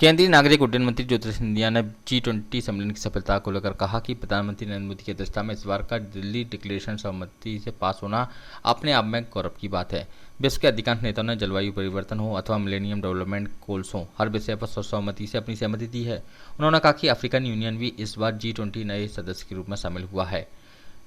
केंद्रीय नागरिक उड्डयन मंत्री ज्योतिरादित्य सिंधिया ने G20 सम्मेलन की सफलता को लेकर कहा कि प्रधानमंत्री नरेंद्र मोदी की अध्यक्षता में इस बार का दिल्ली डिक्लेरेशन सहमति से पास होना अपने आप में गौरव की बात है। विश्व के अधिकांश नेताओं ने जलवायु परिवर्तन हो अथवा मिलेनियम डेवलपमेंट गोल्स हो, हर विषय पर सर्वसम्मति से अपनी सहमति दी है। उन्होंने कहा कि अफ्रीकन यूनियन भी इस बार G20 नए सदस्य के रूप में शामिल हुआ है।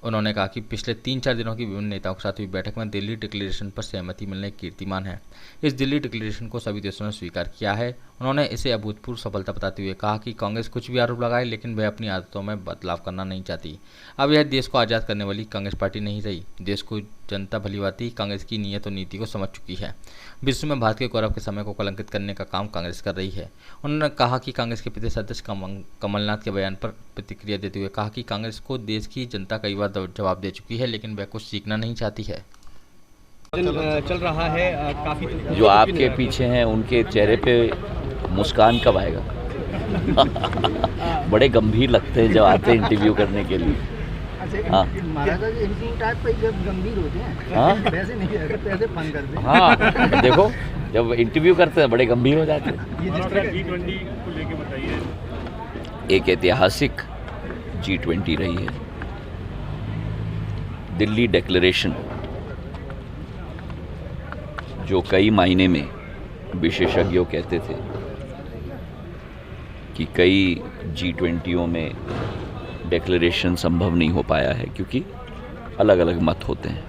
उन्होंने कहा कि पिछले 3-4 दिनों की विभिन्न नेताओं के साथ हुई बैठक में दिल्ली डिक्लेरेशन पर सहमति मिलने कीर्तिमान है। इस दिल्ली डिक्लेरेशन को सभी देशों ने स्वीकार किया है। उन्होंने इसे अभूतपूर्व सफलता बताते हुए कहा कि कांग्रेस कुछ भी आरोप लगाए, लेकिन वह अपनी आदतों में बदलाव करना नहीं चाहती। अब यह देश को आज़ाद करने वाली कांग्रेस पार्टी नहीं रही। देश को जनता भलीभांति कांग्रेस की नीयत और नीति को समझ चुकी है। विश्व में भारत के गौरव के समय को कलंकित करने का काम कांग्रेस कर रही है। उन्होंने कहा कि कांग्रेस के प्रदेश अध्यक्ष कमलनाथ के बयान पर प्रतिक्रिया देते हुए कहा कि कांग्रेस को देश की जनता कई बार जवाब दे चुकी है, लेकिन वह कुछ सीखना नहीं चाहती है। चल रहा है काफी। जो आपके पीछे हैं उनके चेहरे पे मुस्कान कब आएगा? बड़े गंभीर लगते हैं जब आते हैं इंटरव्यू करने के लिए। हाँ, गंभीर होते हैं। हाँ, पैसे नहीं पैसे फन करते हैं। हाँ, देखो जब इंटरव्यू करते हैं बड़े गंभीर हो जाते हैं। ये जिस तरह G20 को लेके बताइए। एक ऐतिहासिक G20 रही है। दिल्ली डिक्लेरेशन जो कई मायने में विशेषज्ञों कहते थे कि कई G20 में डिक्लेरेशन संभव नहीं हो पाया है क्योंकि अलग अलग मत होते हैं।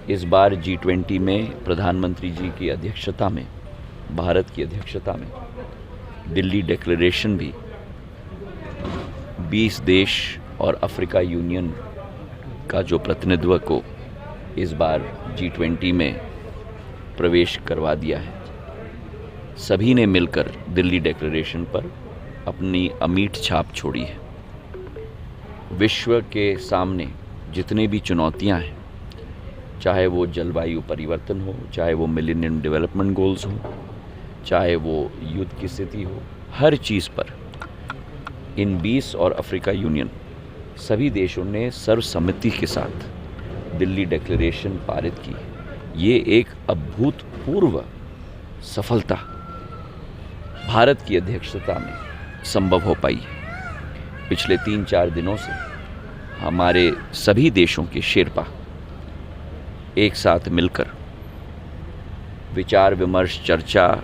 इस बार G20 में प्रधानमंत्री जी की अध्यक्षता में, भारत की अध्यक्षता में दिल्ली डिक्लेरेशन भी 20 देश और अफ्रीका यूनियन का जो प्रतिनिधित्व को इस बार G20 में प्रवेश करवा दिया है। सभी ने मिलकर दिल्ली डिक्लेरेशन पर अपनी अमीट छाप छोड़ी है। विश्व के सामने जितने भी चुनौतियां हैं, चाहे वो जलवायु परिवर्तन हो, चाहे वो मिलेनियम डेवलपमेंट गोल्स हो, चाहे वो युद्ध की स्थिति हो, हर चीज़ पर इन 20 और अफ्रीका यूनियन सभी देशों ने सर्वसम्मति के साथ दिल्ली डिक्लेरेशन पारित की। ये एक अभूतपूर्व सफलता भारत की अध्यक्षता में संभव हो पाई है। पिछले 3-4 दिनों से हमारे सभी देशों के शेरपा एक साथ मिलकर विचार विमर्श, चर्चा,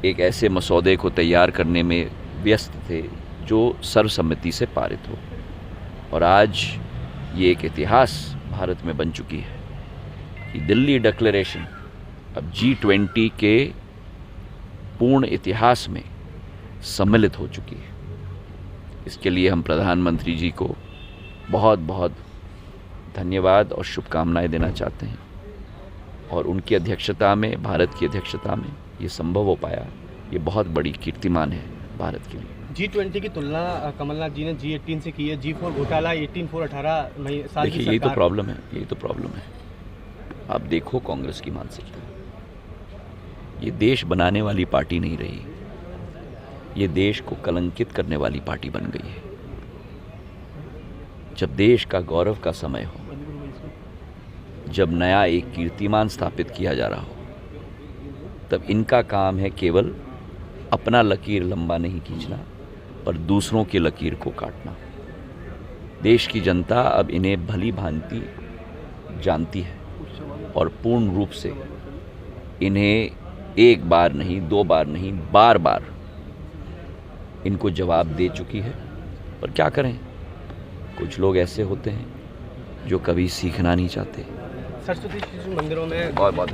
एक ऐसे मसौदे को तैयार करने में व्यस्त थे जो सर्वसम्मति से पारित हो। और आज ये एक इतिहास भारत में बन चुकी है कि दिल्ली डिक्लेरेशन अब G20 के पूर्ण इतिहास में सम्मिलित हो चुकी है। इसके लिए हम प्रधानमंत्री जी को बहुत बहुत धन्यवाद और शुभकामनाएं देना चाहते हैं। और उनकी अध्यक्षता में, भारत की अध्यक्षता में ये संभव हो पाया, ये बहुत बड़ी कीर्तिमान है भारत के लिए। G20 की तुलना कमलनाथ जी ने G18 से की है। G4 घोटाला 18-4-18 साल की देखिए, यही तो प्रॉब्लम है, यही तो प्रॉब्लम है। आप देखो कांग्रेस की मानसिकता, ये देश बनाने वाली पार्टी नहीं रही, ये देश को कलंकित करने वाली पार्टी बन गई है। जब देश का गौरव का समय हो, जब नया एक कीर्तिमान स्थापित किया जा रहा हो, तब इनका काम है केवल अपना लकीर लंबा नहीं खींचना, पर दूसरों की लकीर को काटना। देश की जनता अब इन्हें भली भांति जानती है और पूर्ण रूप से इन्हें एक बार नहीं, 2 बार नहीं, बार बार इनको जवाब दे चुकी है। पर क्या करें, कुछ लोग ऐसे होते हैं जो कभी सीखना नहीं चाहते। सरस्वती शिशु मंदिरों में बहुत